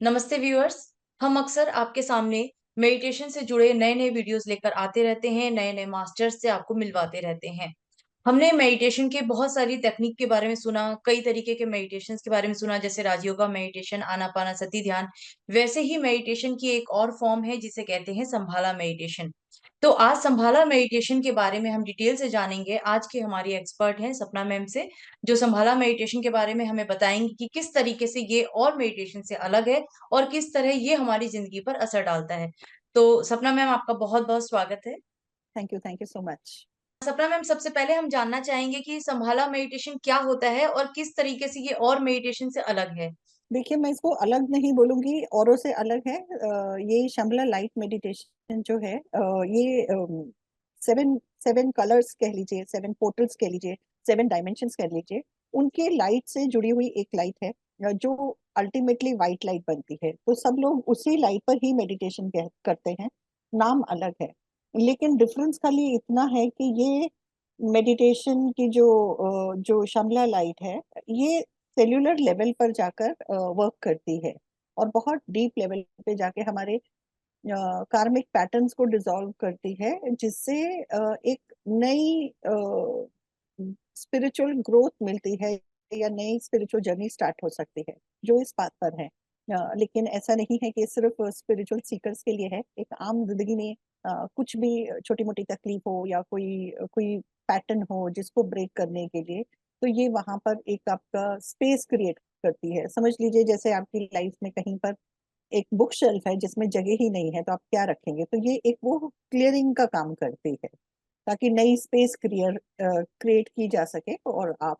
नमस्ते व्यूअर्स। हम अक्सर आपके सामने मेडिटेशन से जुड़े नए-नए वीडियोस लेकर आते रहते हैं, नए-नए मास्टर्स से आपको मिलवाते रहते हैं। हमने मेडिटेशन के बहुत सारी तकनीक के बारे में सुना, कई तरीके के मेडिटेशंस के बारे में सुना जैसे राजयोगा मेडिटेशन, आनापानासती ध्यान। वैसे ही मेडिटेशन की एक और फॉर्म है जिसे कहते हैं संभाला मेडिटेशन। तो आज संभाला मेडिटेशन के बारे में हम डिटेल से जानेंगे। आज की हमारी एक्सपर्ट हैं सपना मैम से, जो संभाला मेडिटेशन के बारे में हमें बताएँगी कि किस तरीके से ये और मेडिटेशन से अलग है और किस तरह ये हमारी ज़िंदगी पर असर डालता है। तो सपना मैम आपका बहुत-बहुत स्वागत है। Thank you so much. सपना मैम सबसे पहले हम जानना चाहेंगे कि संभाला मेडिटेशन क्या होता है और किस तरीके से ये और मेडिटेशन से अलग है? देखिए, मैं इसको अलग नहीं बोलूँगी, औरों से अलग है। ये शमला लाइट मेडिटेशन जो है, ये 7 7 कलर्स कह लीजिए, 7 पोर्टल्स कह लीजिए, 7 डायमेंशंस कह लीजिए, उनके लाइट से जुड़ी हुई एक लाइट है, जो अल्टीमेटली व्हाइट लाइट बनती है। तो सब लोग उसी लाइट पर ही मेडिटेशन करते हैं, नाम अलग है। लेकिन डिफरेंस खाली इतना है कि ये मेडिटेशन की जो शमला लाइट है, ये सेल्यूलर लेवल पर जाकर वर्क करती है और बहुत डीप लेवल पे जाके हमारे कार्मिक पैटर्न्स को डिसॉल्व करती है, जिससे एक नई स्पिरिचुअल ग्रोथ मिलती है या नई स्पिरिचुअल जर्नी स्टार्ट हो सकती है, जो इस बात पर है। लेकिन ऐसा नहीं है कि सिर्फ स्पिरिचुअल सीकर्स के लिए है। एक आम जिंदगी में कुछ भी छोटी मोटी तकलीफ हो या कोई कोई पैटर्न हो जिसको ब्रेक करने के लिए, तो ये वहां पर एक आपका स्पेस क्रिएट करती है। समझ लीजिए जैसे आपकी लाइफ में कहीं पर एक बुक शेल्फ है जिसमें जगह ही नहीं है, तो आप क्या रखेंगे? तो ये एक वो क्लियरिंग का काम करती है, ताकि नई स्पेस क्रिएट की जा सके और आप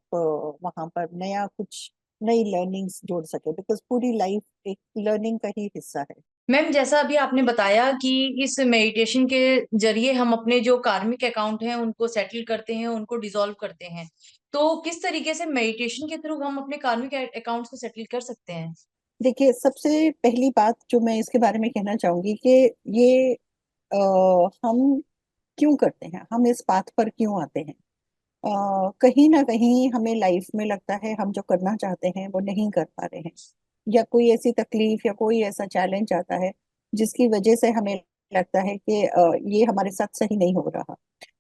वहां पर नया कुछ नई लर्निंग्स जोड़ सके, बिकॉज पूरी लाइफ एक लर्निंग का ही हिस्सा है। मैम जैसा अभी आपने बताया कि इस मेडिटेशन के ज़रिए हम अपने जो कार्मिक अकाउंट हैं उनको सेटल करते हैं, उनको डिसॉल्व करते हैं। तो किस तरीके से मेडिटेशन के थ्रू हम अपने कार्मिक अकाउंट्स को सेटल कर सकते हैं? देखिए, सबसे पहली बात जो मैं इसके बारे में कहना चाहूंगी कि ये हम क्यों करते हैं, हम इस पाथ पर क्यों आते हैं। कहीं ना कहीं हमें लाइफ में लगता है हम जो करना चाहते हैं वो नहीं कर पा रहे हैं, या कोई ऐसी तकलीफ या कोई ऐसा चैलेंज आता है जिसकी वजह से हमें लगता है कि ये हमारे साथ सही नहीं हो रहा।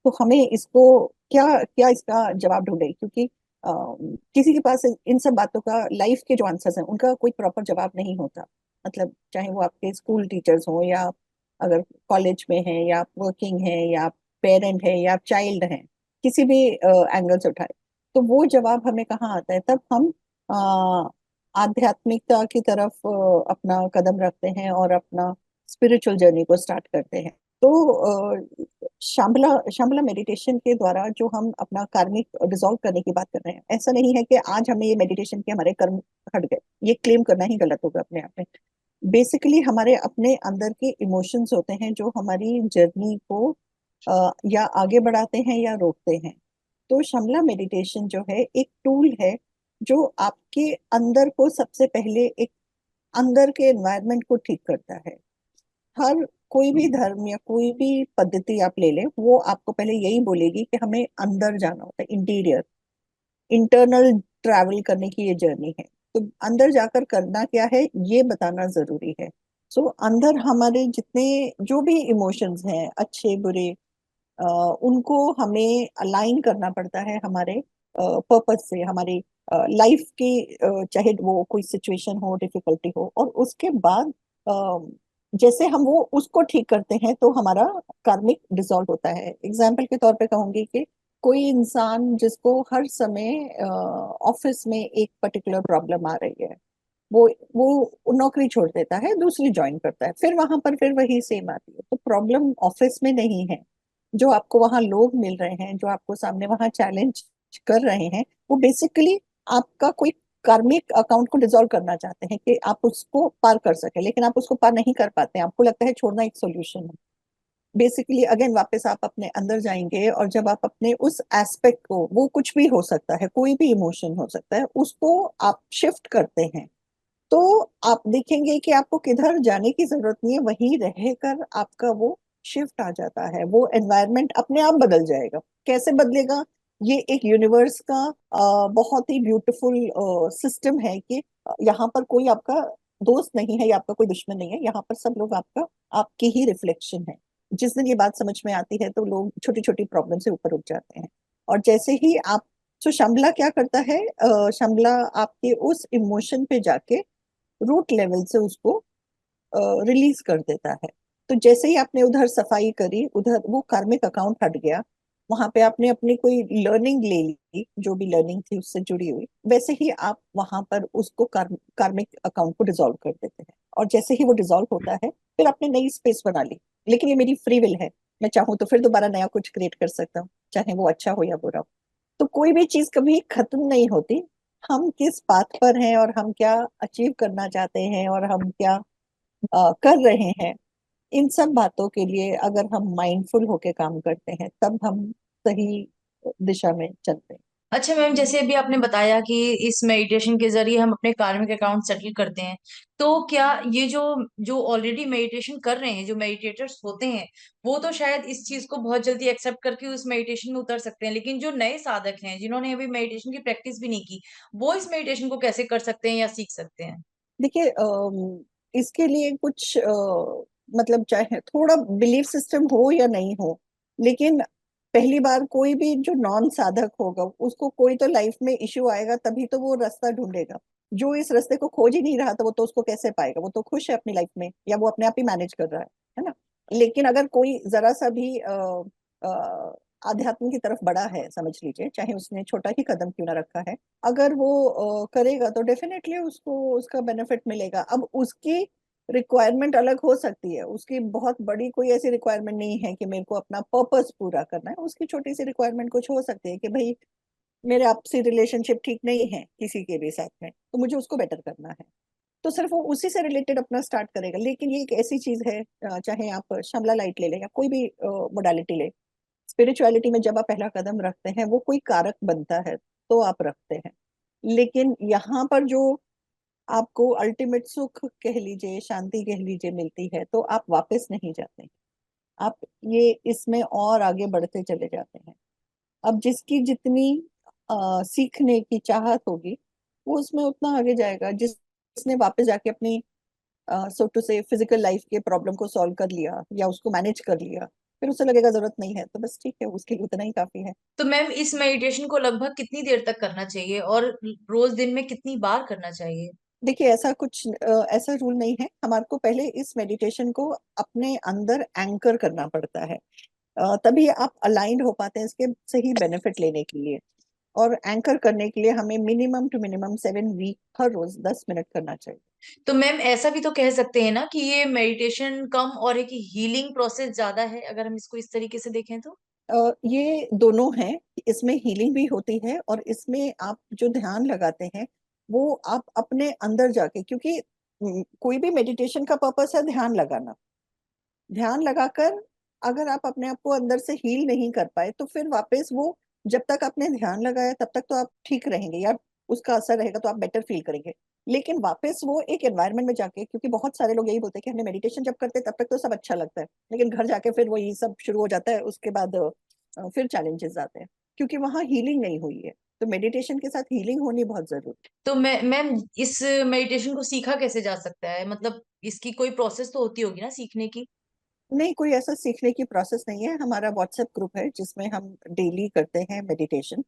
तो हमें इसको क्या क्या इसका जवाब ढूंढे, क्योंकि किसी के पास इन सब बातों का, लाइफ के जो आंसर्स हैं उनका कोई प्रॉपर जवाब नहीं होता। मतलब चाहे वो आपके स्कूल टीचर्स हों, या अगर कॉलेज में हैं, या आप वर्किंग हैं, या आप पेरेंट हैं, या आप चाइल्ड हैं, किसी भी एंगल से उठाए, तो वो जवाब हमें कहाँ आता है? तब हम आध्यात्मिकता की तरफ अपना कदम रखते हैं और अपना स्पिरिचुअल जर्नी को स्टार्ट करते हैं। तो शामला शामला मेडिटेशन के द्वारा जो हम अपना कार्मिक डिसॉल्व करने की बात कर रहे हैं, ऐसा नहीं है कि आज हमें ये मेडिटेशन के हमारे कर्म हट गए। ये क्लेम करना ही गलत होगा अपने आप में। बेसिकली हमारे अपने अंदर के इमोशंस होते हैं जो हमारी जर्नी को या आगे बढ़ाते हैं या रोकते हैं। तो शमला मेडिटेशन जो है एक टूल है, जो आपके अंदर को सबसे पहले एक अंदर के एनवायरनमेंट को ठीक करता है। हर कोई भी धर्म या कोई भी पद्धति आप ले लें, वो आपको पहले यही बोलेगी कि हमें अंदर जाना होता है, इंटीरियर, इंटरनल ट्रैवल करने की ये जर्नी है। तो अंदर जाकर करना क्या है ये बताना जरूरी है। सो अंदर हमारे जितने जो भी इमोशंस हैं, अच्छे बुरे, उनको हमें अलाइन करना पड़ता है हमारे पर्पस से, हमारी लाइफ की, चाहे वो कोई सिचुएशन हो, डिफिकल्टी हो, और उसके बाद जैसे हम वो उसको ठीक करते हैं तो हमारा कार्मिक डिसॉल्व होता है। एग्जाम्पल के तौर पे कहूंगी कि कोई इंसान जिसको हर समय ऑफिस में एक पर्टिकुलर प्रॉब्लम आ रही है, वो नौकरी छोड़ देता है, दूसरी ज्वाइन करता है, फिर वहां पर फिर वही सेम आती है। तो प्रॉब्लम ऑफिस में नहीं है, जो आपको वहां लोग मिल रहे हैं, जो आपको सामने वहां चैलेंज कर रहे हैं, वो बेसिकली आपका कोई कार्मिक अकाउंट को डिसॉल्व करना चाहते हैं कि आप उसको पार कर सके, लेकिन आप उसको पार नहीं कर पाते हैं। आपको लगता है छोड़ना एक सोल्यूशन है। बेसिकली अगेन वापस आप अपने अंदर जाएंगे, और जब आप अपने उस एस्पेक्ट को, वो कुछ भी हो सकता है, कोई भी इमोशन हो सकता है, उसको आप शिफ्ट करते हैं, तो आप देखेंगे कि आपको किधर जाने की जरूरत नहीं है, वहीं रहकर आपका वो शिफ्ट आ जाता है। वो एनवायरनमेंट अपने आप बदल जाएगा। कैसे बदलेगा? ये एक यूनिवर्स का बहुत ही ब्यूटीफुल सिस्टम है कि यहाँ पर कोई आपका दोस्त नहीं है या आपका कोई दुश्मन नहीं है, यहाँ पर सब लोग आपका आपकी ही रिफ्लेक्शन है। जिस दिन ये बात समझ में आती है तो लोग छोटी छोटी प्रॉब्लम से ऊपर उठ जाते हैं। और जैसे ही आप, तो शमला क्या करता है, शमला आपके उस इमोशन पे जाके रूट लेवल से उसको रिलीज कर देता है। तो जैसे ही आपने उधर सफाई करी, उधर वो कार्मिक अकाउंट हट गया, वहां पे आपने अपनी कोई लर्निंग ले ली, जो भी लर्निंग थी उससे जुड़ी हुई, वैसे ही आप वहां पर उसको कार्मिक अकाउंट को डिसॉल्व कर देते हैं। और जैसे ही वो डिसॉल्व होता है, फिर आपने नई स्पेस बना ली। लेकिन ये मेरी फ्री विल है, मैं चाहूँ तो फिर दोबारा नया कुछ क्रिएट कर सकता हूँ, चाहे वो अच्छा हो या बुरा हो। तो कोई भी चीज कभी खत्म नहीं होती। हम किस पाथ पर हैं और हम क्या अचीव करना चाहते हैं और हम क्या कर रहे हैं, इन सब बातों के लिए अगर हम माइंडफुल होके काम करते हैं तब हम सही दिशा में चलते हैं। अच्छा मैम, जैसे अभी आपने बताया कि इस मेडिटेशन के जरिए हम अपने कार्मिक अकाउंट सेटल करते हैं, तो क्या ये जो जो ऑलरेडी मेडिटेशन कर रहे हैं, जो मेडिटेटर्स होते हैं, वो तो शायद इस चीज को बहुत जल्दी एक्सेप्ट करके उस मेडिटेशन में उतर सकते हैं, लेकिन जो नए साधक हैं जिन्होंने अभी मेडिटेशन की प्रैक्टिस भी नहीं की, वो इस मेडिटेशन को कैसे कर सकते हैं या सीख सकते हैं? देखिए, इसके लिए कुछ मतलब चाहे थोड़ा बिलीफ सिस्टम हो या नहीं हो, लेकिन पहली बार कोई भी जो नॉन साधक होगा उसको कोई तो लाइफ में इश्यू आएगा, तभी तो वो रास्ता ढूंढेगा। जो इस रास्ते को खोज ही नहीं रहा था वो तो उसको कैसे पाएगा? वो तो खुश है अपनी लाइफ में, या वो अपने आप ही मैनेज कर रहा है ना। लेकिन अगर कोई जरा सा भी आध्यात्म की तरफ बढ़ा है, समझ लीजिए, चाहे उसने छोटा ही कदम क्यों ना रखा है, अगर वो करेगा तो डेफिनेटली उसको उसका बेनिफिट मिलेगा। अब उसकी रिक्वायरमेंट अलग हो सकती है, उसकी बहुत बड़ी कोई ऐसी रिक्वायरमेंट नहीं है कि मेरे को अपना पर्पस पूरा करना है। उसकी छोटी सी रिक्वायरमेंट कुछ हो सकती है कि भाई मेरे आपसी रिलेशनशिप ठीक नहीं है किसी के भी साथ में, तो मुझे उसको बेटर करना है। तो सिर्फ वो उसी से रिलेटेड अपना स्टार्ट करेगा। लेकिन ये एक ऐसी चीज है, चाहे आप श्यामला लाइट ले लें या कोई भी मोडालिटी ले, स्पिरिचुअलिटी में जब आप पहला कदम रखते हैं वो कोई कारक बनता है तो आप रखते हैं। लेकिन यहाँ पर जो आपको अल्टीमेट सुख कह लीजिए, शांति कह लीजिए, मिलती है, तो आप वापस नहीं जाते हैं। आप ये इसमें और आगे बढ़ते चले जाते हैं। अब जिसकी जितनी सीखने की चाहत होगी वो उसमें उतना आगे जाएगा। जिसने वापस जाके अपनी सो टू से फिजिकल लाइफ के प्रॉब्लम को सॉल्व कर लिया या उसको मैनेज कर लिया, फिर उसे लगेगा जरूरत नहीं है, तो बस ठीक है, उसके लिए उतना ही काफी है। तो मैम, इस मेडिटेशन को लगभग कितनी देर तक करना चाहिए और रोज दिन में कितनी बार करना चाहिए? देखिए, ऐसा कुछ ऐसा रूल नहीं है। हमारे को पहले इस मेडिटेशन को अपने अंदर एंकर करना पड़ता है, तभी आप अलाइंड हो पाते हैं इसके सही बेनिफिट लेने के लिए। और एंकर करने के लिए हमें मिनिमम टू मिनिमम 7 वीक हर रोज 10 मिनट करना चाहिए। तो मैम, ऐसा भी तो कह सकते हैं ना कि ये मेडिटेशन कम और एक हीलिंग प्रोसेस ज्यादा है, अगर हम इसको इस तरीके से देखें तो? ये दोनों हैं। इसमें हीलिंग भी होती है और इसमें आप जो ध्यान लगाते हैं वो आप अपने अंदर जाके, क्योंकि कोई भी मेडिटेशन का पर्पस है ध्यान लगाना। ध्यान लगाकर अगर आप अपने आप को अंदर से हील नहीं कर पाए तो फिर वापस वो, जब तक आपने ध्यान लगाया तब तक तो आप ठीक रहेंगे या उसका असर रहेगा तो आप बेटर फील करेंगे। लेकिन वापस वो एक एनवायरनमेंट में जाके, क्योंकि बहुत सारे लोग यही बोलते हैं कि हमने मेडिटेशन जब करते हैं तब तक तो सब अच्छा लगता है, लेकिन घर जाके फिर वो ये सब शुरू हो जाता है, उसके बाद फिर चैलेंजेस आते हैं, क्योंकि वहाँ हीलिंग नहीं हुई है। तो मेडिटेशन के साथ हीलिंग होनी बहुत जरूरी तो मैं मैम, इस मेडिटेशन को सीखा कैसे जा सकता है? मतलब इसकी कोई प्रोसेस तो होती होगी ना सीखने की? है। नहीं, कोई ऐसा सीखने की प्रोसेस नहीं है। हमारा व्हाट्सएप ग्रुप है जिसमें हम डेली करते हैं मेडिटेशन।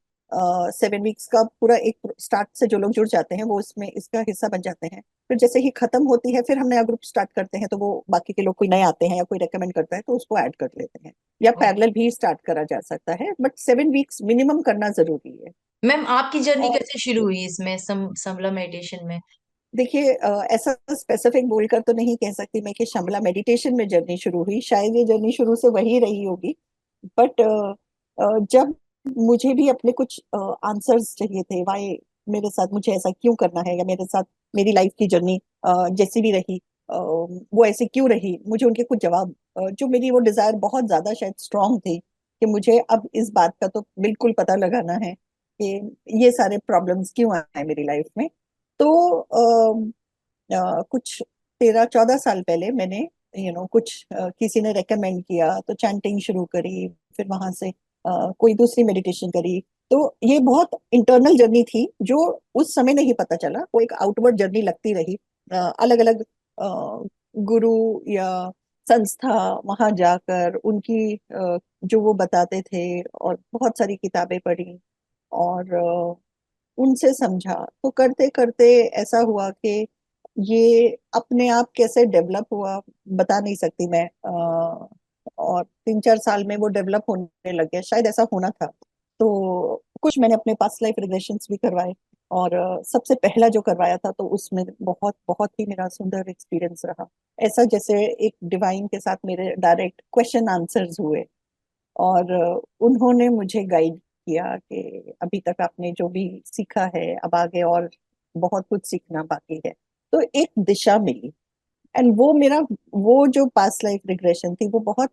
7 वीक्स का पूरा एक स्टार्ट से जो लोग जुड़ जाते हैं वो इसमें इसका हिस्सा बन जाते हैं। फिर जैसे ही खत्म होती है फिर हम नया ग्रुप स्टार्ट करते हैं, तो वो बाकी के लोग कोई नए आते हैं या कोई रेकमेंड करता है तो उसको ऐड कर लेते हैं। या पैरेलल भी स्टार्ट करा जा सकता है, बट 7 वीक्स मिनिमम करना जरूरी है। मैम, आपकी जर्नी और कैसे शुरू हुई इसमें, समला मेडिटेशन में? देखिए, ऐसा स्पेसिफिक बोलकर तो नहीं कह सकती मैं कि शमला मेडिटेशन में जर्नी शुरू हुई, शायद ये जर्नी शुरू से वही रही होगी। बट जब मुझे भी अपने कुछ आंसर्स चाहिए थे, वाई मेरे साथ मुझे ऐसा क्यों करना है, या मेरे साथ मेरी लाइफ की जर्नी जैसी भी रही वो ऐसे क्यों रही, मुझे उनके कुछ जवाब, जो मेरी वो डिजायर बहुत ज्यादा शायद स्ट्रांग थी कि मुझे अब इस बात का तो बिल्कुल पता लगाना है कि ये सारे प्रॉब्लम्स क्यों आए मेरी लाइफ में। तो कुछ 13-14 साल पहले मैंने कुछ किसी ने रेकमेंड किया तो चैंटिंग शुरू करी। फिर वहां से कोई दूसरी मेडिटेशन करी। तो ये बहुत इंटरनल जर्नी थी जो उस समय नहीं पता चला, वो एक आउटवर्ड जर्नी लगती रही। अलग अलग गुरु या संस्था, वहां जाकर उनकी जो वो बताते थे, और बहुत सारी किताबें पढ़ी, और उनसे समझा। तो करते करते ऐसा हुआ कि ये अपने आप कैसे डेवलप हुआ बता नहीं सकती मैं। और 3-4 साल में वो डेवलप होने लग गया, शायद ऐसा होना था। तो कुछ मैंने अपने पास्ट लाइफ रिग्रेशंस भी करवाए, और सबसे पहला जो करवाया था तो उसमें बहुत बहुत ही मेरा सुंदर एक्सपीरियंस रहा। ऐसा जैसे एक डिवाइन के साथ मेरे डायरेक्ट क्वेश्चन आंसर्स हुए, और उन्होंने मुझे गाइड किया कि अभी तक आपने जो भी सीखा है, अब आगे और बहुत कुछ सीखना बाकी है। तो एक दिशा मिली। एंड वो मेरा, वो जो पास्ट लाइफ रिग्रेशन थी वो बहुत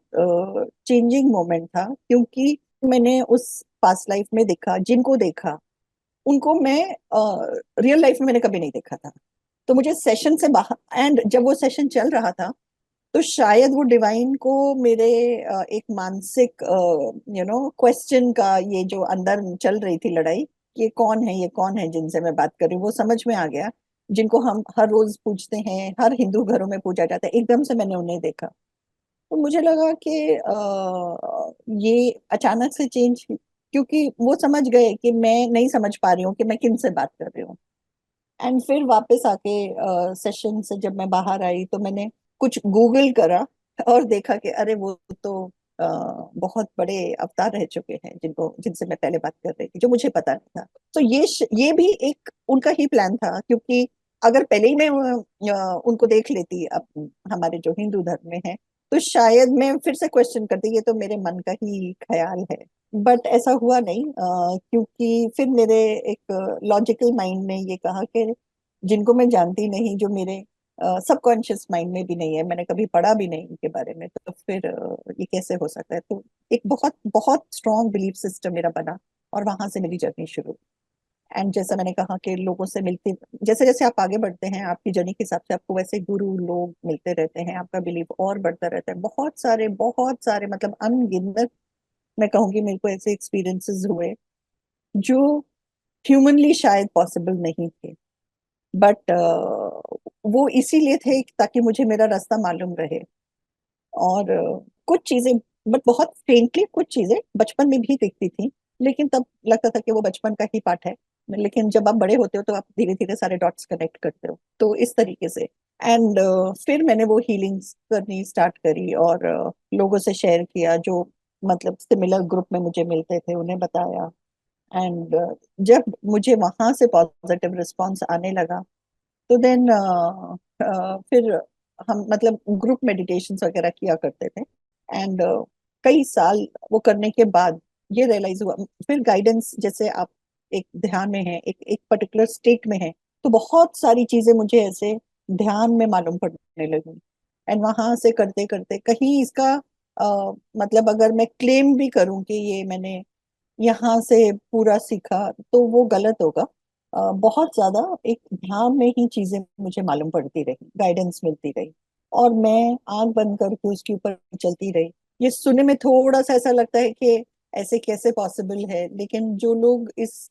चेंजिंग मोमेंट था, क्योंकि मैंने उस पास्ट लाइफ में देखा, जिनको देखा उनको मैं रियल लाइफ में मैंने कभी नहीं देखा था। तो मुझे सेशन से बाहर, एंड जब वो सेशन चल रहा था, तो शायद वो डिवाइन को मेरे एक मानसिक क्वेश्चन का, ये जो अंदर चल रही थी लड़ाई, ये कौन है, ये कौन है जिनसे मैं बात कर रही हूँ, वो समझ में आ गया। जिनको हम हर रोज पूछते हैं, हर हिंदू घरों में पूजा जाता है, एकदम से मैंने उन्हें देखा। तो मुझे लगा कि ये अचानक से चेंज, क्योंकि वो समझ गए कि मैं नहीं समझ पा रही हूँ कि मैं किन से बात कर रही हूँ। एंड फिर वापस आके सेशन से जब मैं बाहर आई, तो मैंने कुछ गूगल करा और देखा कि अरे वो तो अ, बहुत बड़े अवतार रह चुके हैं, जिनको जिनसे मैं पहले बात कर रही थी, जो मुझे पता नहीं था। तो ये भी एक उनका ही प्लान था, क्योंकि अगर पहले ही मैं उनको देख लेती, अब हमारे जो हिंदू धर्म में है, तो शायद मैं फिर से क्वेश्चन करती, ये तो मेरे मन का ही ख्याल है। बट ऐसा हुआ नहीं, क्योंकि फिर मेरे एक लॉजिकल माइंड ने ये कहा कि जिनको मैं जानती नहीं, जो मेरे सबकॉन्शियस माइंड में भी नहीं है, मैंने कभी पढ़ा भी नहीं इनके बारे में, तो फिर ये कैसे हो सकता है। तो एक बहुत बहुत स्ट्रॉन्ग बिलीफ सिस्टम मेरा बना, और वहां से मेरी जर्नी शुरू। एंड जैसा मैंने कहा कि लोगों से मिलते, जैसे जैसे आप आगे बढ़ते हैं आपकी जर्नी के हिसाब से आपको वैसे गुरु लोग मिलते रहते हैं, आपका बिलीफ और बढ़ता रहता है। बहुत सारे मतलब अनगिनत, मैं कहूंगी, मेरे को ऐसे एक्सपीरियंसेस हुए जो ह्यूमनली शायद पॉसिबल नहीं थे। बट वो इसीलिए थे ताकि मुझे मेरा रास्ता मालूम रहे। और कुछ चीजें, बट बहुत फेंटली कुछ चीजें बचपन में भी दिखती थी, लेकिन तब लगता था कि वो बचपन का ही पार्ट है। लेकिन जब आप बड़े होते हो तो आप धीरे धीरे सारे डॉट्स कनेक्ट करते हो, तो इस तरीके से। एंड फिर मैंने वो हीलिंग्स करनी स्टार्ट करी, और लोगों से शेयर किया, जो मतलब सिमिलर ग्रुप में मुझे मिलते थे, उन्हें बताया। एंड जब मुझे वहां से पॉजिटिव रिस्पॉन्स आने लगा, तो देन फिर हम मतलब ग्रुप मेडिटेशंस वगैरह किया करते थे। एंड कई साल वो करने के बाद ये रियलाइज हुआ, फिर गाइडेंस, जैसे आप एक ध्यान में है, एक एक पर्टिकुलर स्टेट में है, तो बहुत सारी चीजें मुझे ऐसे ध्यान में मालूम पड़ने लगी। एंड वहां से करते करते कहीं इसका मतलब अगर मैं क्लेम भी करूं कि ये मैंने यहाँ से पूरा सीखा, तो वो गलत होगा। बहुत ज्यादा एक ध्यान में ही चीजें मुझे मालूम पड़ती रही, गाइडेंस मिलती रही, और मैं आंख बंद करके उसके ऊपर चलती रही। ये सुनने में थोड़ा सा ऐसा लगता है कि ऐसे कैसे पॉसिबल है, लेकिन जो लोग इस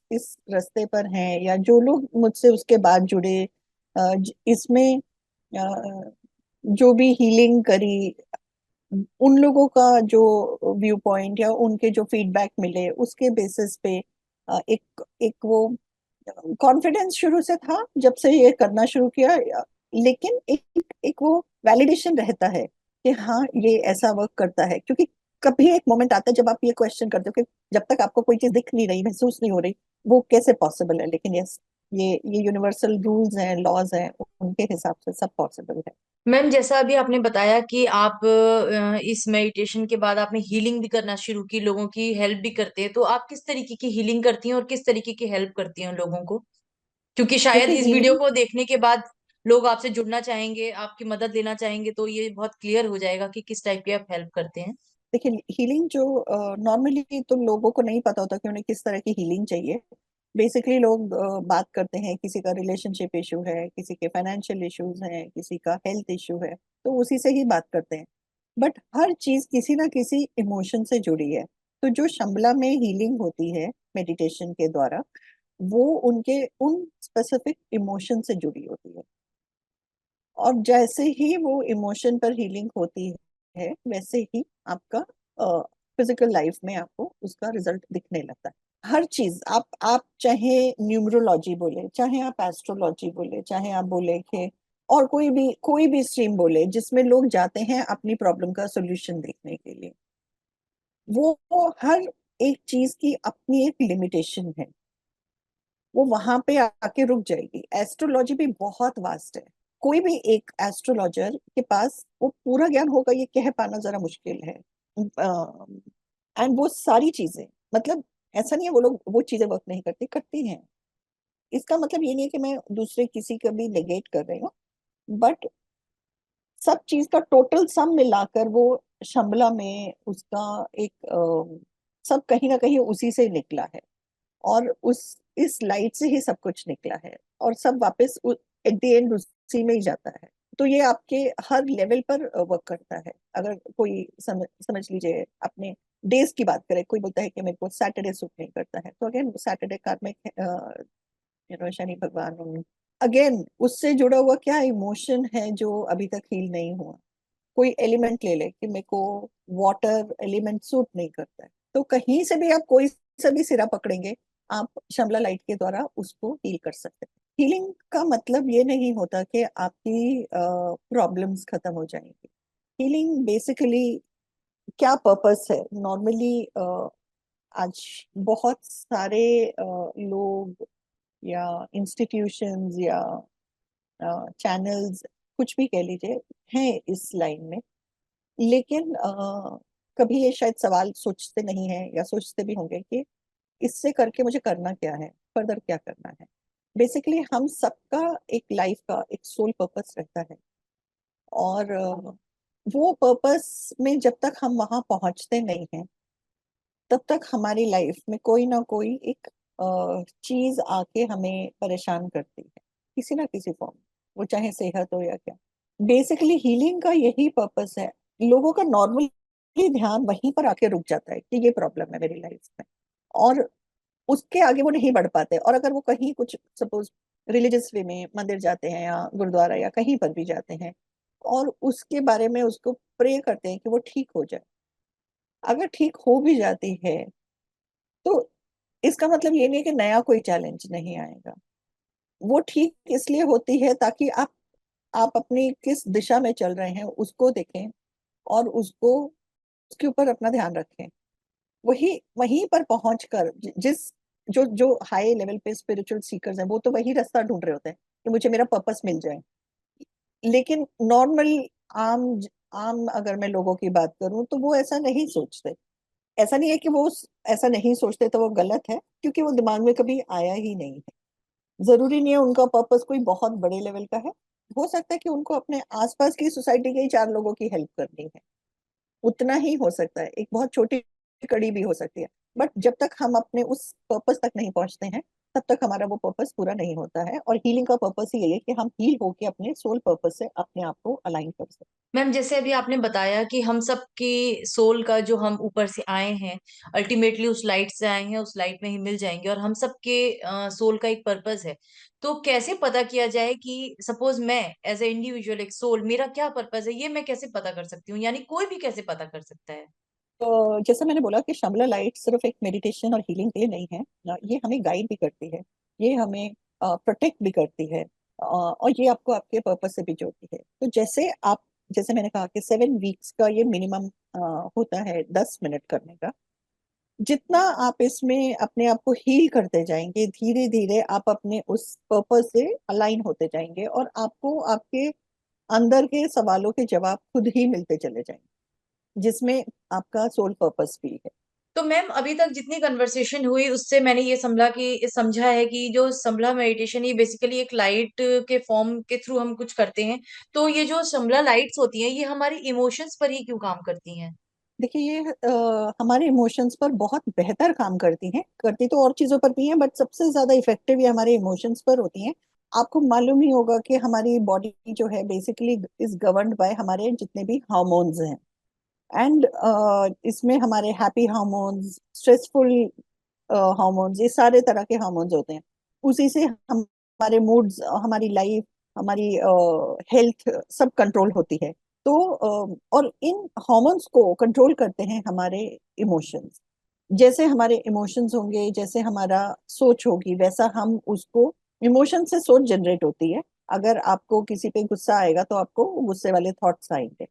रास्ते पर हैं, या जो लोग मुझसे उसके बाद जुड़े, इसमें जो भी हीलिंग करी, उन लोगों का जो व्यू पॉइंट या उनके जो फीडबैक मिले, उसके बेसिस पे एक एक वो कॉन्फिडेंस शुरू से था जब से ये करना शुरू किया। लेकिन एक वो वैलिडेशन रहता है कि हाँ, ये ऐसा वर्क करता है, क्योंकि कभी एक मोमेंट आता है जब आप ये क्वेश्चन करते हो कि जब तक आपको कोई चीज दिख नहीं रही, महसूस नहीं हो रही, वो कैसे पॉसिबल है। लेकिन यस, ये यूनिवर्सल रूल्स हैं, लॉज हैं, उनके हिसाब से सब पॉसिबल है। मैम, जैसा अभी आपने बताया कि आप इस मेडिटेशन के बाद आपने हीलिंग भी करना शुरू की, लोगों की हेल्प भी करते हैं, तो आप किस तरीके की हीलिंग करती हैं और किस तरीके की हेल्प करती हैं लोगों को? क्योंकि शायद देखिए इस वीडियो हीलिंग, को देखने के बाद लोग आपसे जुड़ना चाहेंगे, आपकी मदद लेना चाहेंगे, तो ये बहुत क्लियर हो जाएगा कि किस टाइप की आप हेल्प करते हैं। देखिए हीलिंग जो नॉर्मली तो लोगों को नहीं पता होता कि उन्हें किस तरह की हीलिंग चाहिए। बेसिकली लोग बात करते हैं, किसी का रिलेशनशिप इशू है, किसी के फाइनेंशियल इश्यूज हैं, किसी का हेल्थ इशू है, तो उसी से ही बात करते हैं। बट हर चीज किसी ना किसी इमोशन से जुड़ी है। तो जो शंबला में हीलिंग होती है मेडिटेशन के द्वारा, वो उनके उन स्पेसिफिक इमोशन से जुड़ी होती है। और जैसे ही वो इमोशन पर हीलिंग होती है, वैसे ही आपका फिजिकल लाइफ में आपको उसका रिजल्ट दिखने लगता है। हर चीज, आप चाहे न्यूमरोलॉजी बोले, चाहे आप एस्ट्रोलॉजी बोले, चाहे आप बोले कि और कोई भी स्ट्रीम बोले जिसमें लोग जाते हैं अपनी प्रॉब्लम का सोल्यूशन देखने के लिए, वो हर एक चीज की अपनी एक लिमिटेशन है। वो वहां पे आके रुक जाएगी। एस्ट्रोलॉजी भी बहुत वास्ट है। कोई भी एक एस्ट्रोलॉजर के पास वो पूरा ज्ञान होगा ये कह पाना जरा मुश्किल है। एंड वो सारी चीजें, मतलब ऐसा नहीं है वो लोग वो चीजें वर्क नहीं करती, करती हैं। इसका मतलब ये नहीं है कि मैं दूसरे किसी का भी नेगेट कर रही हूँ, बट सब चीज का टोटल सम मिलाकर वो शंबला में उसका एक सब कहीं ना कहीं उसी से निकला है। और उस इस लाइट से ही सब कुछ निकला है, और सब वापस एट द एंड उसी में ही जाता है। तो ये आपके हर लेवल पर वर्क करता है। अगर कोई समझ लीजिए, अपने डेज की बात करें, कोई बोलता है कि मेरे को सैटरडे सूट नहीं करता है, तो अगेन सैटरडे कार्मिक शनि भगवान, अगेन उससे जुड़ा हुआ क्या इमोशन है जो अभी तक हील नहीं हुआ। कोई एलिमेंट ले ले कि मेरे को वाटर एलिमेंट सूट नहीं करता है, तो कहीं से भी आप कोई सा भी सिरा पकड़ेंगे, आप शमला लाइट के द्वारा उसको हील कर सकते हैं। हीलिंग का मतलब ये नहीं होता कि आपकी प्रॉब्लम्स खत्म हो जाएंगी। हीलिंग बेसिकली क्या पर्पस है नॉर्मली, आज बहुत सारे लोग या इंस्टीट्यूशंस या चैनल्स, कुछ भी कह लीजिए, हैं इस लाइन में। लेकिन कभी ये शायद सवाल सोचते नहीं है, या सोचते भी होंगे कि इससे करके मुझे करना क्या है, फर्दर क्या करना है। बेसिकली हम सबका एक लाइफ का एक सोल पर्पस रहता है। और वो पर्पस में जब तक हम वहां पहुंचते नहीं हैं, तब तक हमारी लाइफ में कोई ना कोई एक चीज आके हमें परेशान करती है, किसी ना किसी फॉर्म। वो चाहे सेहत हो या क्या। बेसिकली हीलिंग का यही पर्पस है। लोगों का नॉर्मली ध्यान वहीं पर आके रुक जाता है कि ये प्रॉब्लम है मेरी लाइफ में, और उसके आगे वो नहीं बढ़ पाते। और अगर वो कहीं कुछ सपोज रिलीजियस वे में मंदिर जाते हैं या गुरुद्वारा या कहीं पर भी जाते हैं, और उसके बारे में उसको प्रे करते हैं कि वो ठीक हो जाए, अगर ठीक हो भी जाती है, तो इसका मतलब ये नहीं है कि नया कोई चैलेंज नहीं आएगा। वो ठीक इसलिए होती है ताकि आप अपनी किस दिशा में चल रहे हैं उसको देखें, और उसको उसके ऊपर अपना ध्यान रखें। वही वहीं पर पहुंच कर जिस जो जो हाई लेवल पे स्पिरिचुअल सीकर्स हैं, वो तो वही रास्ता ढूंढ रहे होते हैं कि मुझे मेरा पर्पस मिल जाए। लेकिन नॉर्मल आम आम अगर मैं लोगों की बात करूं, तो वो ऐसा नहीं सोचते। ऐसा नहीं है कि वो ऐसा नहीं सोचते तो वो गलत है, क्योंकि वो दिमाग में कभी आया ही नहीं है। जरूरी नहीं है उनका पर्पस कोई बहुत बड़े लेवल का है। हो सकता है कि उनको अपने आसपास की सोसाइटी के ही चार लोगों की हेल्प करनी है, उतना ही हो सकता है। एक बहुत छोटी कड़ी भी हो सकती है। बट जब तक हम अपने उस पर्पस तक नहीं पहुंचते हैं, तब तक हमारा वो पर्पस पूरा नहीं होता है। और हीलिंग का पर्पस ही यही है कि हम हील होके अपने सोल पर्पस से अपने आप को अलाइन कर सकें। मैम, जैसे अभी आपने बताया कि हम सब की सोल का जो हम ऊपर से आए हैं, अल्टीमेटली उस लाइट से आए हैं, उस लाइट में ही मिल जाएंगे, और हम सब के सोल का एक पर्पस है। तो कैसे पता किया जाए कि सपोज मैं एज ए इंडिविजुअल एक सोल, मेरा क्या पर्पस है, ये मैं कैसे पता कर सकती हूँ, यानी कोई भी कैसे पता कर सकता है? तो जैसे मैंने बोला कि शमला लाइट सिर्फ एक मेडिटेशन और हीलिंग के लिए नहीं है ना, ये हमें गाइड भी करती है, ये हमें प्रोटेक्ट भी करती है, और ये आपको आपके पर्पस से भी जोड़ती है। तो जैसे मैंने कहा कि 7 वीक्स का ये मिनिमम होता है 10 मिनट करने का। जितना आप इसमें अपने आप को हील करते जाएंगे, धीरे धीरे आप अपने उस पर्पस से अलाइन होते जाएंगे, और आपको आपके अंदर के सवालों के जवाब खुद ही मिलते चले जाएंगे, जिसमें आपका सोल पर्पस भी है। तो मैम, अभी तक जितनी कन्वर्सेशन हुई उससे मैंने ये समझा है कि जो संभला मेडिटेशन, ये बेसिकली एक लाइट के फॉर्म के थ्रू हम कुछ करते हैं। तो ये जो संभला लाइट्स होती हैं, ये हमारी इमोशंस पर ही क्यों काम करती हैं? देखिए, ये हमारे इमोशंस पर बहुत बेहतर काम करती हैं। करती तो और चीजों पर भी हैं, बट सबसे ज्यादा इफेक्टिव ये हमारे इमोशंस पर होती हैं। आपको मालूम ही होगा कि हमारी बॉडी जो है बेसिकली इज गवर्न्ड बाय हमारे जितने भी हार्मोन्स हैं। एंड इसमें हमारे हैप्पी हार्मोन्स, स्ट्रेसफुल हार्मोन्स, ये सारे तरह के हार्मोन्स होते हैं। उसी से हम हमारे मूड्स, हमारी लाइफ, हमारी हेल्थ सब कंट्रोल होती है। तो और इन हॉर्मोन्स को कंट्रोल करते हैं हमारे इमोशंस। जैसे हमारे इमोशंस होंगे, जैसे हमारा सोच होगी, वैसा हम उसको, इमोशन से सोच जनरेट होती है। अगर आपको किसी पे गुस्सा आएगा तो आपको गुस्से वाले थॉट्स आएंगे,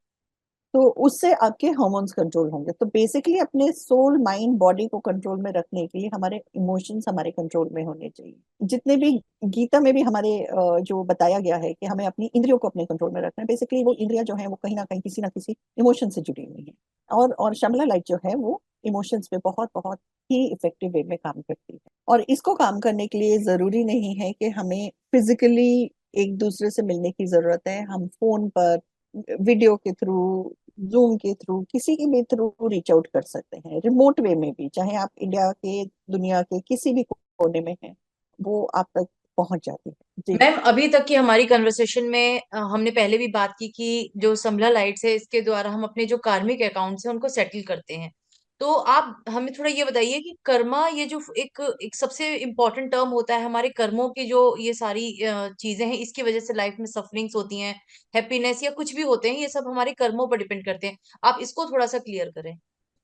तो उससे आपके हार्मोन्स कंट्रोल होंगे। तो बेसिकली अपने सोल माइंड बॉडी को कंट्रोल में रखने के लिए हमारे इमोशंस हमारे कंट्रोल में होने चाहिए। जितने भी गीता में भी हमारे जो बताया गया है कि हमें अपनी इंद्रियों को अपने कंट्रोल में रखना है, बेसिकली वो इंद्रियां जो है वो कहीं ना किसी इमोशन से जुड़ी हुई है। और शमला लाइट जो है वो इमोशंस पे बहुत बहुत ही इफेक्टिव वे में काम करती है। और इसको काम करने के लिए जरूरी नहीं है कि हमें फिजिकली एक दूसरे से मिलने की जरूरत है। हम फोन पर, वीडियो के थ्रू, जूम के थ्रू, किसी के भी थ्रू रीच आउट कर सकते हैं, रिमोट वे में भी, चाहे आप इंडिया के दुनिया के किसी भी कोने में हैं, वो आप तक पहुंच जाती है। जी। मैम, अभी तक की हमारी कन्वर्सेशन में हमने पहले भी बात की कि जो संभला लाइट्स है इसके द्वारा हम अपने जो कार्मिक अकाउंट्स हैं उनको सेटल करते हैं। तो आप हमें थोड़ा ये बताइए कि कर्मा, ये जो एक एक सबसे इम्पोर्टेंट टर्म होता है, हमारे कर्मों की जो ये सारी चीजें हैं, इसकी वजह से लाइफ में सफरिंग्स होती हैं, हैप्पीनेस या कुछ भी होते हैं, ये सब हमारे कर्मों पर डिपेंड करते हैं। आप इसको थोड़ा सा क्लियर करें।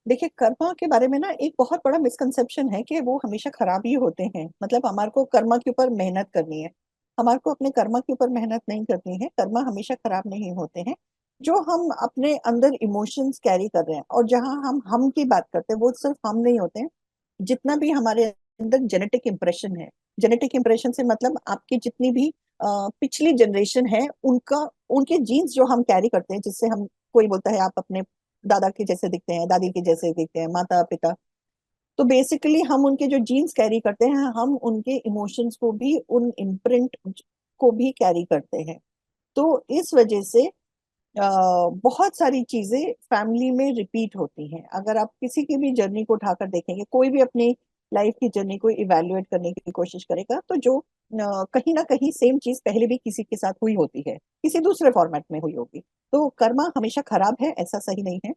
देखिए, कर्मा के बारे में ना एक बहुत बड़ा मिसकंसेप्शन है कि वो हमेशा खराब ही होते हैं। मतलब हमारे को कर्मा के ऊपर मेहनत करनी है, हमारे को अपने कर्मा के ऊपर मेहनत नहीं करनी है। कर्मा हमेशा खराब नहीं होते हैं। जो हम अपने अंदर इमोशंस कैरी कर रहे हैं, और जहाँ हम की बात करते हैं, वो सिर्फ हम नहीं होते हैं। जितना भी हमारे अंदर जेनेटिक इम्प्रेशन है, जेनेटिक इम्प्रेशन से मतलब आपकी जितनी भी पिछली जनरेशन है, उनका, उनके जीन्स जो हम कैरी करते हैं, जिससे हम, कोई बोलता है आप अपने दादा के जैसे दिखते हैं, दादी के जैसे दिखते हैं, माता पिता, तो बेसिकली हम उनके जो जीन्स कैरी करते हैं, हम उनके इमोशंस को भी, उन इम्प्रिंट को भी कैरी करते हैं। तो इस वजह से बहुत सारी चीजें फैमिली में रिपीट होती हैं। अगर आप किसी की भी जर्नी को उठाकर देखेंगे, कोई भी अपनी लाइफ की जर्नी को इवेल्युएट करने की कोशिश करेगा, तो जो कहीं ना कहीं सेम चीज पहले भी किसी के साथ हुई होती है, किसी दूसरे फॉर्मेट में हुई होगी। तो कर्मा हमेशा खराब है ऐसा सही नहीं है।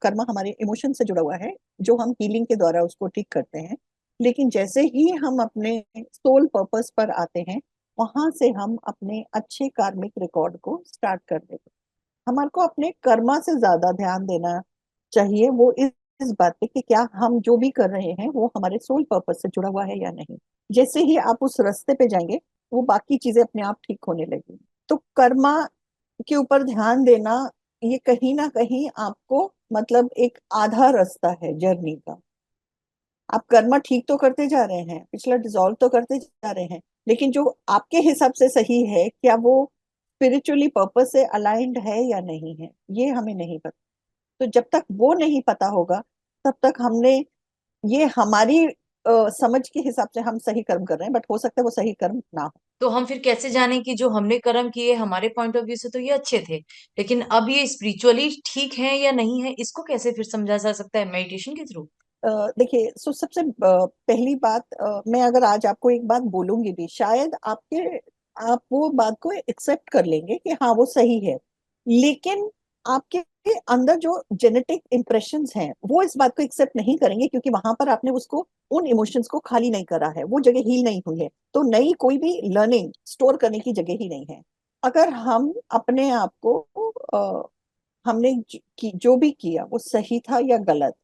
कर्मा हमारे इमोशन से जुड़ा हुआ है, जो हम हीलिंग के द्वारा उसको ठीक करते हैं। लेकिन जैसे ही हम अपने सोल पर्पस पर आते हैं, वहां से हम अपने अच्छे कार्मिक रिकॉर्ड को स्टार्ट कर देते हैं। हमारे को अपने कर्मा से ज्यादा ध्यान देना चाहिए, वो इस बात पे कि क्या हम जो भी कर रहे हैं वो हमारे सोल पर्पस से जुड़ा हुआ है या नहीं। जैसे ही आप उस रास्ते पे जाएंगे, वो बाकी चीजें अपने आप ठीक होने लगेंगी। तो कर्मा के ऊपर ध्यान देना, ये कहीं ना कहीं आपको, मतलब एक आधा रास्ता है जर्नी का। आप कर्मा ठीक तो करते जा रहे हैं, पिछला डिसॉल्व तो करते जा रहे हैं, लेकिन जो आपके हिसाब से सही है, क्या वो स्पिरिचुअली पर्पस से अलाइंड है या नहीं है, ये हमें नहीं पता। तो जब तक वो नहीं पता होगा, तब तक हमने, ये हमारी समझ के हिसाब से हम सही कर्म कर रहे हैं, बट हो सकता है वो सही कर्म ना हो। तो हम फिर कैसे जाने कि जो हमने कर्म किए हमारे पॉइंट ऑफ व्यू से तो ये अच्छे थे, लेकिन अब ये स्पिरिचुअली ठीक है या नहीं है, इसको कैसे फिर समझा जा सकता है? मेडिटेशन के थ्रू? देखिए, सो सबसे पहली बात, मैं अगर आज आपको एक बात बोलूंगी भी, शायद आप वो बात को एक्सेप्ट कर लेंगे कि हाँ वो सही है। लेकिन आपके अंदर जो जेनेटिक इम्प्रेशंस हैं, वो इस बात को एक्सेप्ट नहीं करेंगे, क्योंकि वहां पर आपने उसको, उन इमोशंस को खाली नहीं करा है, वो जगह हील नहीं हुई है। तो नई कोई भी लर्निंग स्टोर करने की जगह ही नहीं है। अगर हम अपने आप को, हमने जो भी किया वो सही था या गलत,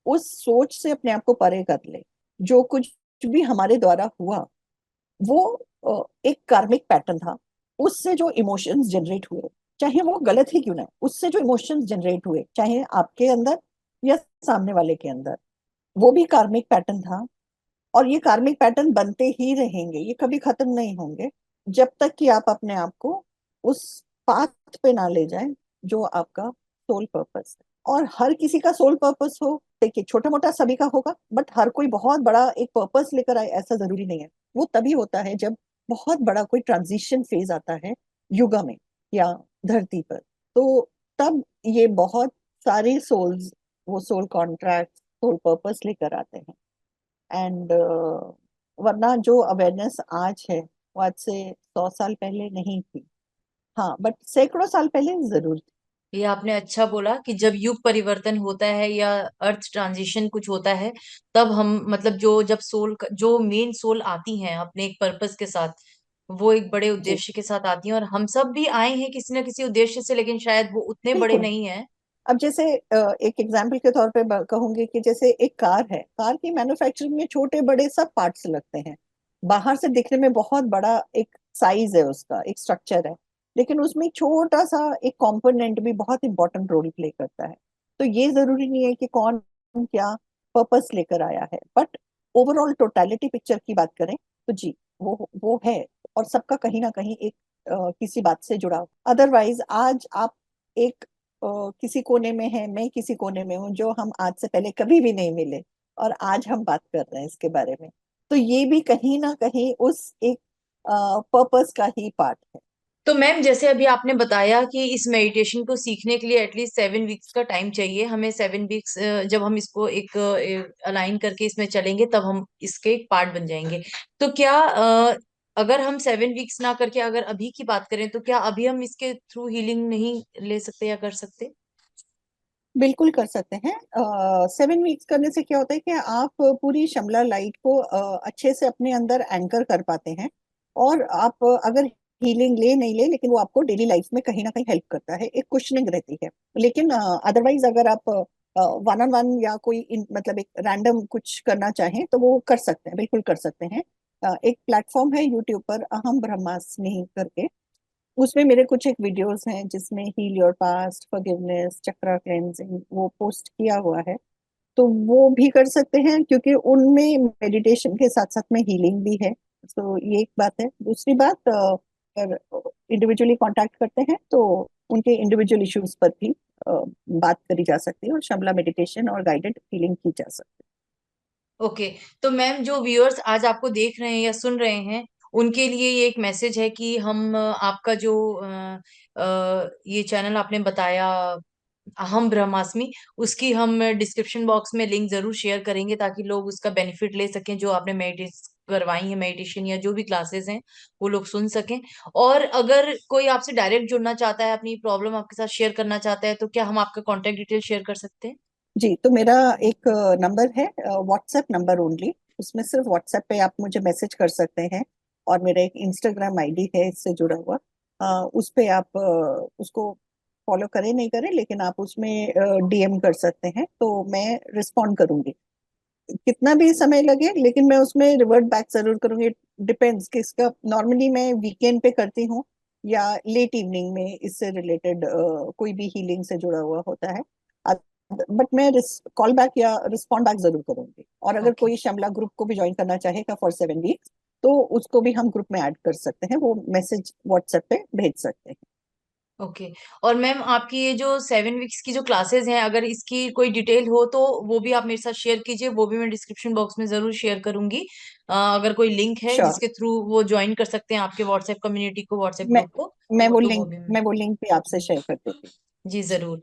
उस सोच से अपने आप को परे कर ले। जो कुछ भी हमारे द्वारा हुआ, वो एक कार्मिक पैटर्न था। उससे जो इमोशंस जनरेट हुए, चाहे वो गलत ही क्यों ना, उससे जो इमोशंस जनरेट हुए, चाहे आपके अंदर या सामने वाले के अंदर, वो भी कार्मिक पैटर्न था। और ये कार्मिक पैटर्न बनते ही रहेंगे, ये कभी खत्म नहीं होंगे, जब तक कि आप अपने आप को उस पाथ पे ना ले जाएं जो आपका सोल पर्पस है। और हर किसी का सोल पर्पस हो, देखिए छोटा मोटा सभी का होगा, बट हर कोई बहुत बड़ा एक पर्पस लेकर आए ऐसा जरूरी नहीं है। वो तभी होता है जब बहुत बड़ा कोई ट्रांजिशन फेज आता है युगा में या धरती पर। तो तब ये बहुत सारे सोल्स वो सोल कॉन्ट्रैक्ट, सोल पर्पस लेकर आते हैं। एंड वरना जो अवेयरनेस आज है, वो आज से 100 साल पहले नहीं थी। हाँ, बट सैकड़ों साल पहले जरूर थी। ये आपने अच्छा बोला कि जब युग परिवर्तन होता है या अर्थ ट्रांजिशन कुछ होता है, तब हम मतलब जो जब सोल जो मेन सोल आती हैं अपने एक पर्पस के साथ, वो एक बड़े जी उद्देश्य के साथ आती हैं, और हम सब भी आए हैं किसी ना किसी उद्देश्य से, लेकिन शायद वो उतने बड़े बिल्कुल। नहीं है। अब जैसे एक एग्जाम्पल के तौर पे कहूंगी कि जैसे एक कार है, कार की मैन्युफैक्चरिंग में छोटे बड़े सब पार्ट्स लगते हैं। बाहर से दिखने में बहुत बड़ा एक साइज है, उसका एक स्ट्रक्चर है, लेकिन उसमें छोटा सा एक कंपोनेंट भी बहुत इंपॉर्टेंट रोल प्ले करता है। तो ये जरूरी नहीं है कि कौन क्या पर्पस लेकर आया है, बट ओवरऑल टोटालिटी पिक्चर की बात करें तो जी, वो है। और सबका कहीं ना कहीं एक किसी बात से जुड़ा। अदरवाइज आज आप एक किसी कोने में है, मैं किसी कोने में हूँ, जो हम आज से पहले कभी भी नहीं मिले, और आज हम बात कर रहे हैं इसके बारे में। तो ये भी कहीं ना कहीं उस एक पर्पस का ही पार्ट है। तो मैम, जैसे अभी आपने बताया कि इस मेडिटेशन को सीखने के लिए एटलीस्ट 7 वीक्स का टाइम चाहिए हमें। 7 वीक्स जब हम इसको एक अलाइन करके इसमें चलेंगे, तब हम इसके एक पार्ट बन जाएंगे। तो क्या अगर हम 7 वीक्स ना करके अगर अभी की बात करें, तो क्या अभी हम इसके थ्रू हीलिंग नहीं ले सकते या कर सकते? बिल्कुल कर सकते हैं। 7 वीक्स करने से क्या होता है कि आप पूरी शिमला लाइट को अच्छे से अपने अंदर एंकर कर पाते हैं। और आप अगर हीलिंग ले नहीं ले, लेकिन वो आपको डेली लाइफ में कहीं ना कहीं हेल्प करता है, एक कुशनिंग रहती है। लेकिन अदरवाइज अगर आप वन ऑन वन या कोई मतलब एक रैंडम कुछ करना चाहें तो वो कर सकते हैं, बिल्कुल कर सकते हैं। एक प्लेटफॉर्म है यूट्यूब पर, अहम ब्रह्मास्मि करके। उसमें मेरे कुछ एक वीडियोस हैं जिसमें heal your past, forgiveness, chakra cleansing वो पोस्ट किया हुआ है। तो वो भी कर सकते हैं, क्योंकि उनमें मेडिटेशन के साथ साथ में हीलिंग भी है। तो ये एक बात है। दूसरी बात, अगर इंडिविजुअली कांटेक्ट करते हैं तो उनके इंडिविजुअल इश्यूज पर भी बात करी जा सकती है, और शमला मेडिटेशन और गाइडेड हीलिंग की जा सकती ओके। तो मैम, जो व्यूअर्स आज आपको देख रहे हैं या सुन रहे हैं, उनके लिए ये एक मैसेज है कि हम आपका जो ये चैनल आपने बताया, अहम ब्रह्मास्मि, उसकी हम डिस्क्रिप्शन बॉक्स में लिंक जरूर शेयर करेंगे, ताकि लोग उसका बेनिफिट ले सकें, जो आपने मेडिटेट करवाई है, मेडिटेशन या जो भी क्लासेस हैं, वो लोग सुन सकें। और अगर कोई आपसे डायरेक्ट जुड़ना चाहता है, अपनी प्रॉब्लम आपके साथ शेयर करना चाहता है, तो क्या हम आपका कॉन्टेक्ट डिटेल शेयर कर सकते हैं? है। जी, तो मेरा एक नंबर है, व्हाट्सएप नंबर ओनली। उसमें सिर्फ व्हाट्सएप पे आप मुझे मैसेज कर सकते हैं। और मेरा एक इंस्टाग्राम आईडी है इससे जुड़ा हुआ। उस पे आप उसको फॉलो करें नहीं करें, लेकिन आप उसमें डीएम कर सकते हैं, तो मैं रिस्पॉन्ड करूंगी। कितना भी समय लगे, लेकिन मैं उसमें रिवर्ट बैक जरूर करूंगी। डिपेंड्स कि इसका नॉर्मली मैं वीकेंड पे करती हूँ या लेट इवनिंग में इससे रिलेटेड कोई भी हीलिंग से जुड़ा हुआ होता है। बट मैं कॉल बैक या रिस्पॉन्ड बैक जरूर करूंगी। और अगर ओके। कोई शिमला ग्रुप को भी ज्वाइन करना चाहेगा फॉर 7 वीक्स, तो उसको भी हम ग्रुप में ऐड कर सकते हैं, वो मैसेज व्हाट्सएप पे भेज सकते हैं। ओके। और मैम, आपकी ये जो 7 वीक्स की जो क्लासेस हैं, अगर इसकी कोई डिटेल हो तो वो भी आप मेरे साथ शेयर कीजिए, वो भी मैं डिस्क्रिप्शन बॉक्स में जरूर शेयर करूंगी। अगर कोई लिंक है श्योर। जिसके थ्रू वो ज्वाइन कर सकते हैं आपके व्हाट्सएप कम्युनिटी को, व्हाट्सएप मैं ग्रुप को, तो वो भी मैं। मैं वो लिंक भी आपसे शेयर कर दूंगी। जी जरूर।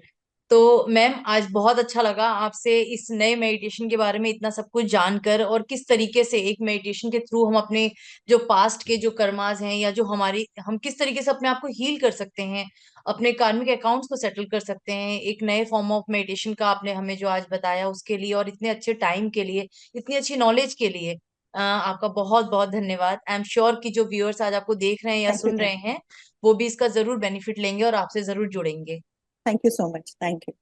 तो मैम, आज बहुत अच्छा लगा आपसे इस नए मेडिटेशन के बारे में इतना सब कुछ जानकर, और किस तरीके से एक मेडिटेशन के थ्रू हम अपने जो पास्ट के जो कर्मास हैं, या जो हमारी, हम किस तरीके से अपने आप को हील कर सकते हैं, अपने कार्मिक अकाउंट्स को सेटल कर सकते हैं एक नए फॉर्म ऑफ मेडिटेशन का आपने हमें जो आज बताया उसके लिए, और इतने अच्छे टाइम के लिए, इतनी अच्छी नॉलेज के लिए आपका बहुत बहुत धन्यवाद। आई एम श्योर कि जो व्यूअर्स आज आपको देख रहे हैं या थैंक यू, सुन रहे थैंक यू। हैं, वो भी इसका जरूर बेनिफिट लेंगे और आपसे जरूर जुड़ेंगे। Thank you so much, thank you.